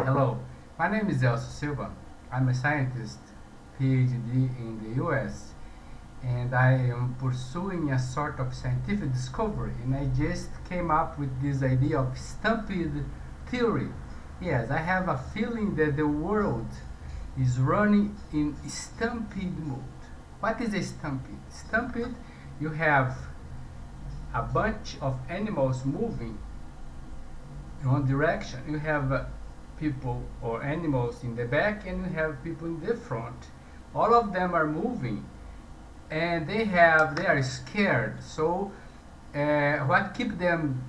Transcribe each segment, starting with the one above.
Hello, my name is Elcio Silva. I'm a scientist, PhD in the US, and I am pursuing a sort of scientific discovery, and I just came up with this idea of stampede theory. Yes, I have a feeling that the world is running in stampede mode. What is a stampede? Stampede, you have a bunch of animals moving in one direction. You have people or animals in the back, and you have people in the front. All of them are moving, and they are scared. So what keeps them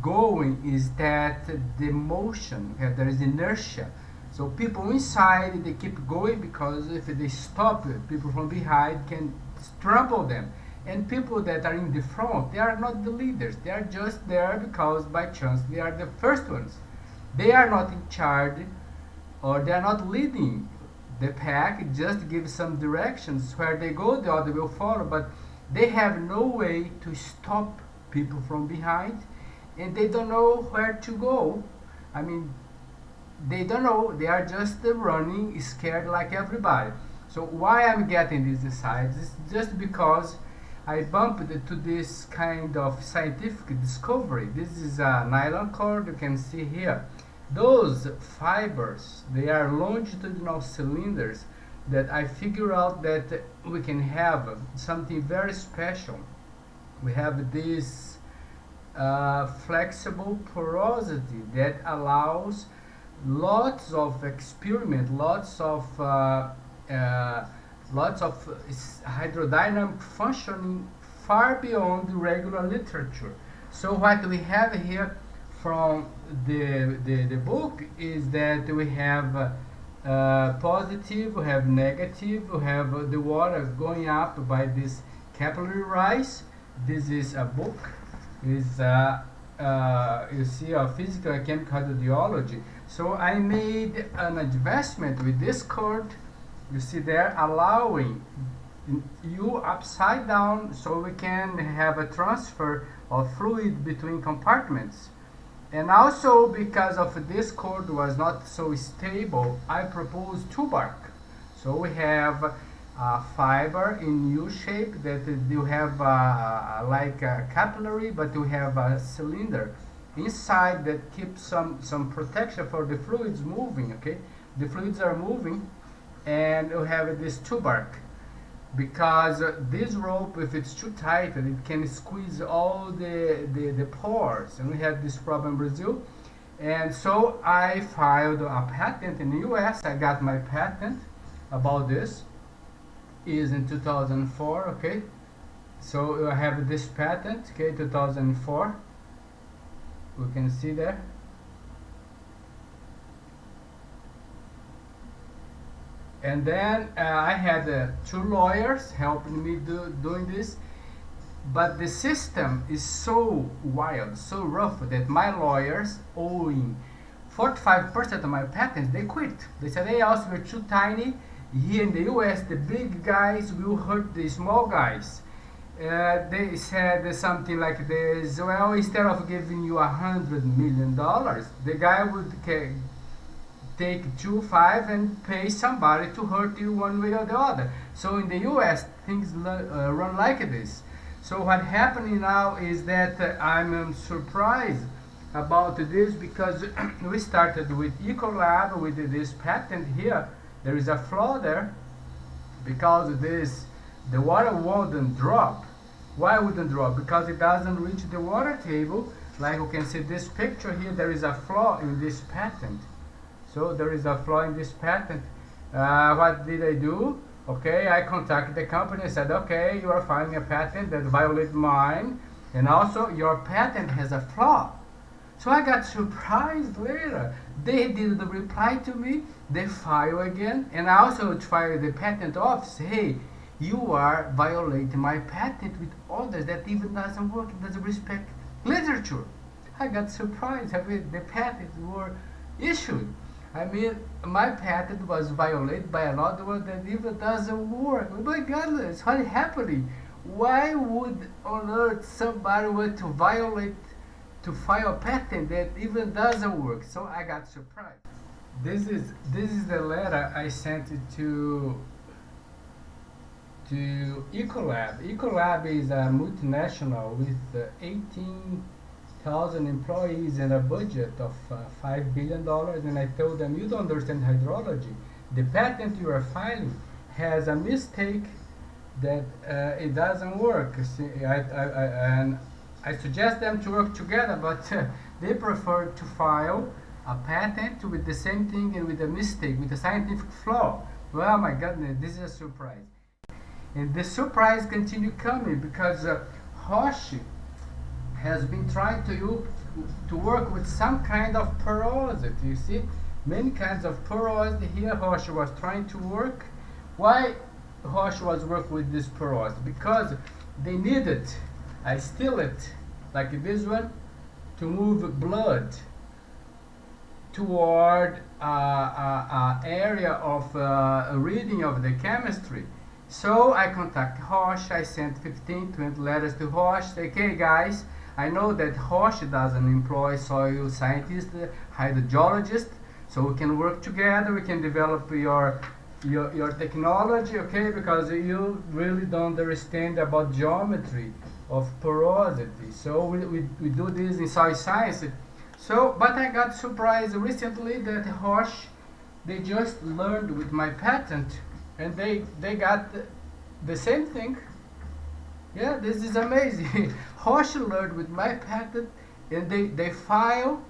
going is that the motion, there is inertia. So people inside, they keep going, because if they stop, people from behind can trample them. And people that are in the front, they are not the leaders. They are just there because by chance they are the first ones. They are not in charge, or they are not leading the pack. It just gives some directions. Where they go, the other will follow, but they have no way to stop people from behind, and they don't know where to go. I mean, they don't know. They are just running, scared like everybody. So why I'm getting these insights is just because I bumped to this kind of scientific discovery. This is a nylon cord, you can see here. Those fibers, they are longitudinal cylinders that I figure out that we can have something very special. We have this flexible porosity that allows lots of experiment, lots of hydrodynamic functioning far beyond the regular literature. So what we have here from the book is that we have positive, we have negative, we have the water going up by this capillary rise. This is a book, is you see a physical and chemical hydrogeology. So I made an advancement with this cord. You see there, allowing you upside down, so we can have a transfer of fluid between compartments. And also, because of this cord was not so stable, I proposed Tubarc. So we have a fiber in U shape that you have like a capillary, but you have a cylinder inside that keeps some protection for the fluids moving. Okay, the fluids are moving, and you have this Tubarc, because this rope, if it's too tight, it can squeeze all the pores, and we had this problem in Brazil. And so I filed a patent in the US. I got my patent about this, is in 2004. Okay, so I have this patent, okay, 2004, we can see there. And then I had two lawyers helping me doing this, but the system is so wild, so rough, that my lawyers, owing 45% of my patents, they quit. They said, hey, also we're too tiny. Here in the US, the big guys will hurt the small guys. They said something like this: well, instead of giving you $100 million, the guy would take 2-5 and pay somebody to hurt you one way or the other. So in the US, things run like this. So what happening now is that I'm surprised about this, because we started with Ecolab with this patent here. There is a flaw there, because the water wouldn't drop. Why wouldn't drop? Because it doesn't reach the water table. Like you can see this picture here, there is a flaw in this patent. So there is a flaw in this patent. What did I do? Okay, I contacted the company and said, okay, you are filing a patent that violates mine, and also your patent has a flaw. So I got surprised later. They didn't reply to me. They file again, and I also filed the patent office. Hey, you are violating my patent with others that even doesn't work, it doesn't respect literature. I got surprised. I mean, the patents were issued. I mean, my patent was violated by another one that even doesn't work. Oh my goodness, what is happening? Why would on earth somebody want to file a patent that even doesn't work? So I got surprised. This is the letter I sent it to Ecolab. Ecolab is a multinational with 18,000 employees and a budget of $5 billion. And I told them, you don't understand hydrology. The patent you are filing has a mistake that it doesn't work. See, and I suggest them to work together, but they prefer to file a patent with the same thing and with a mistake, with a scientific flaw. Well, my goodness, this is a surprise. And the surprise continue coming because Roche has been trying to work with some kind of porosity. You see, many kinds of porosity. Here Roche was trying to work. Why Roche was working with this porosity? Because they needed a stellate like this one to move blood toward area of reading of the chemistry. So I contact Roche. I sent 15, 20 letters to Roche. Say, okay guys, I know that Roche doesn't employ soil scientists, hydrogeologists, so we can work together. We can develop your technology, okay? Because you really don't understand about geometry of porosity. So we do this in soil science. So, but I got surprised recently that Roche, they just learned with my patent. And they got the same thing. Yeah, this is amazing. Roche learned with my patent, and they file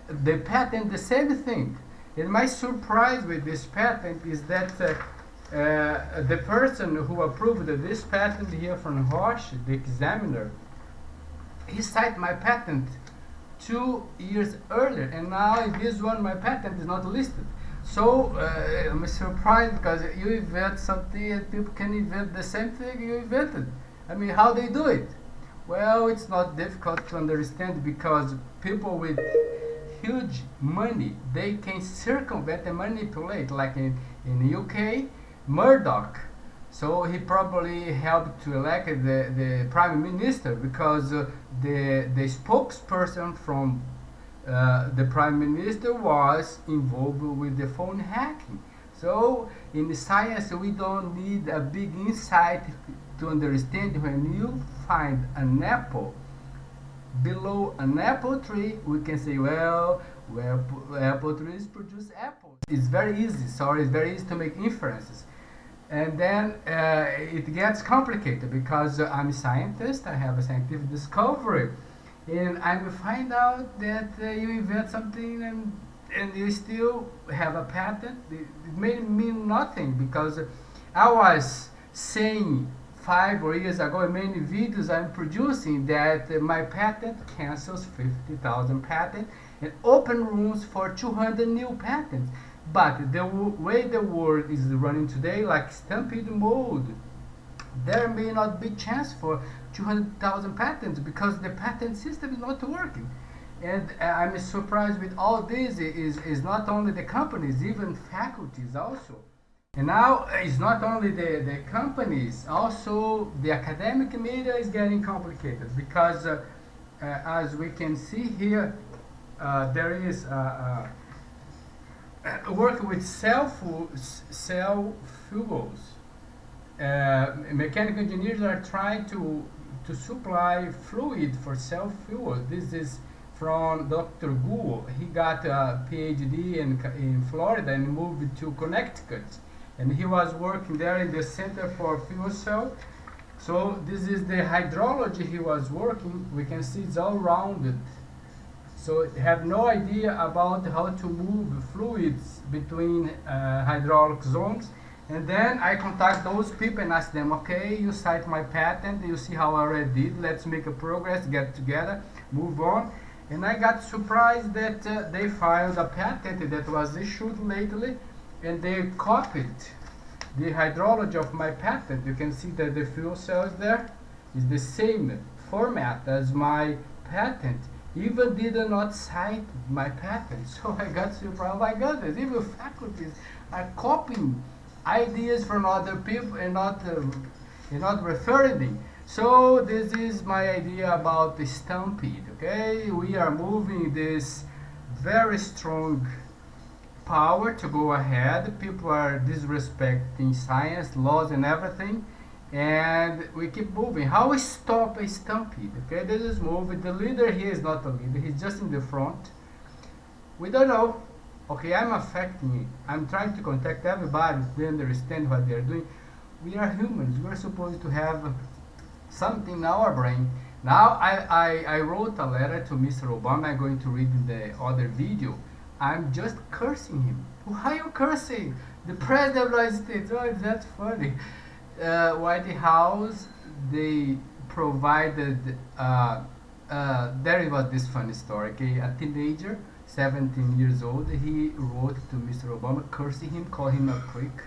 the patent the same thing. And my surprise with this patent is that the person who approved this patent here from Roche, the examiner, he cited my patent 2 years earlier, and now in this one my patent is not listed. So I'm surprised because you invent something and people can invent the same thing you invented. I mean, how they do it? Well, it's not difficult to understand because people with huge money, they can circumvent and manipulate. Like in the UK, Murdoch. So he probably helped to elect the prime minister because the spokesperson from the prime minister was involved with the phone hacking. So in science we don't need a big insight to understand. When you find an apple below an apple tree, we can say, well, where apple trees produce apples. It's very easy. Sorry, it's very easy to make inferences. And then it gets complicated because I'm a scientist. I have a scientific discovery. And I will find out that you invent something and you still have a patent. It may mean nothing because I was saying 5 years ago in many videos I'm producing that my patent cancels 50,000 patents and open rooms for 200 new patents. But the way the world is running today, like Stampede Mode, there may not be chance for 200,000 patents because the patent system is not working. And I'm surprised with all this is not only the companies, even faculties also. And now it's not only the companies, also the academic media is getting complicated because as we can see here, there is work with cell fuels. Mechanical engineers are trying to supply fluid for cell fuel. This is from Dr. Gu. He got a PhD in Florida and moved to Connecticut. And he was working there in the Center for Fuel Cell. So this is the hydrology he was working. We can see it's all rounded. So have no idea about how to move fluids between hydraulic zones. And then I contact those people and ask them, okay, you cite my patent, you see how I already did, let's make a progress, get together, move on. And I got surprised that they filed a patent that was issued lately, and they copied the hydrology of my patent. You can see that the fuel cells there is the same format as my patent. Even did not cite my patent. So I got surprised. Oh my goodness, even faculties are copying ideas from other people and not referring them. So this is my idea about the Stampede. Okay, we are moving this very strong power to go ahead. People are disrespecting science, laws, and everything, and we keep moving. How we stop a stampede? Okay, this is moving. The leader here is not a leader. He's just in the front. We don't know. Okay, I'm affecting it. I'm trying to contact everybody to understand what they're doing. We are humans. We are supposed to have something in our brain. Now, I wrote a letter to Mr. Obama. I'm going to read in the other video. I'm just cursing him. Why are you cursing? The President of the United States. Oh, that's funny. White House, they provided, there was this funny story. Okay? A teenager, 17 years old, he wrote to Mr. Obama, cursing him, calling him a prick.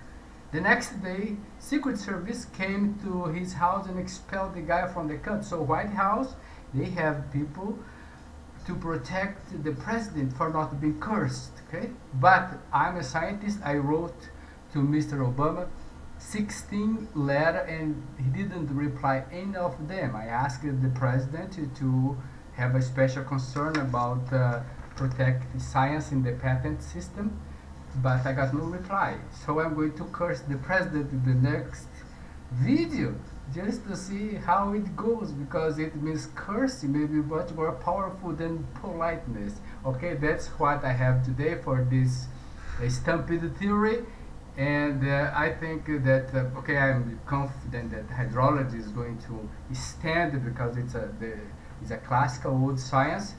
The next day, Secret Service came to his house and expelled the guy from the country. So White House, they have people to protect the president for not being cursed, okay? But I'm a scientist. I wrote to Mr. Obama 16 letters and he didn't reply any of them. I asked the president to have a special concern about protect science in the patent system, but I got no reply. So I'm going to curse the president in the next video just to see how it goes, because it means cursing may be much more powerful than politeness. Okay, that's what I have today for this stampede theory. And I think that okay, I'm confident that hydrology is going to stand because it's a classical old science.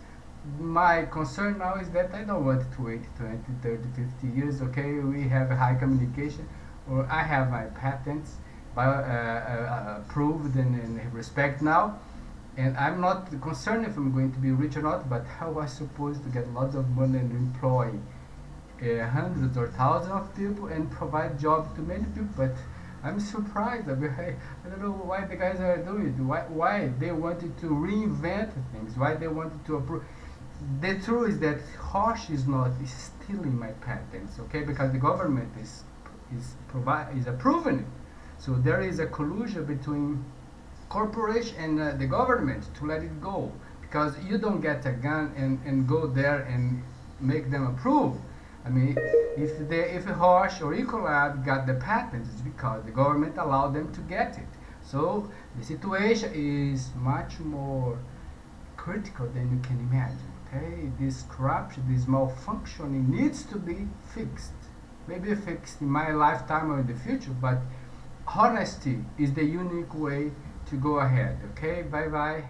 My concern now is that I don't want to wait 20, 30, 50 years. Okay, we have a high communication, or I have my patents approved and respect now, and I'm not concerned if I'm going to be rich or not, but how am I supposed to get lots of money and employ hundreds or thousands of people and provide jobs to many people? But I'm surprised. I don't know why the guys are doing it. Why they wanted to reinvent things. Why they wanted to approve. The truth is that Roche is not stealing my patents, okay? Because the government is approving it. So there is a collusion between corporation and the government to let it go. Because you don't get a gun and go there and make them approve. I mean, if Roche or Ecolab got the patent, it's because the government allowed them to get it. So the situation is much more critical than you can imagine. Okay, this corruption, this malfunctioning needs to be fixed. Maybe fixed in my lifetime or in the future, but honesty is the unique way to go ahead. Okay, bye bye.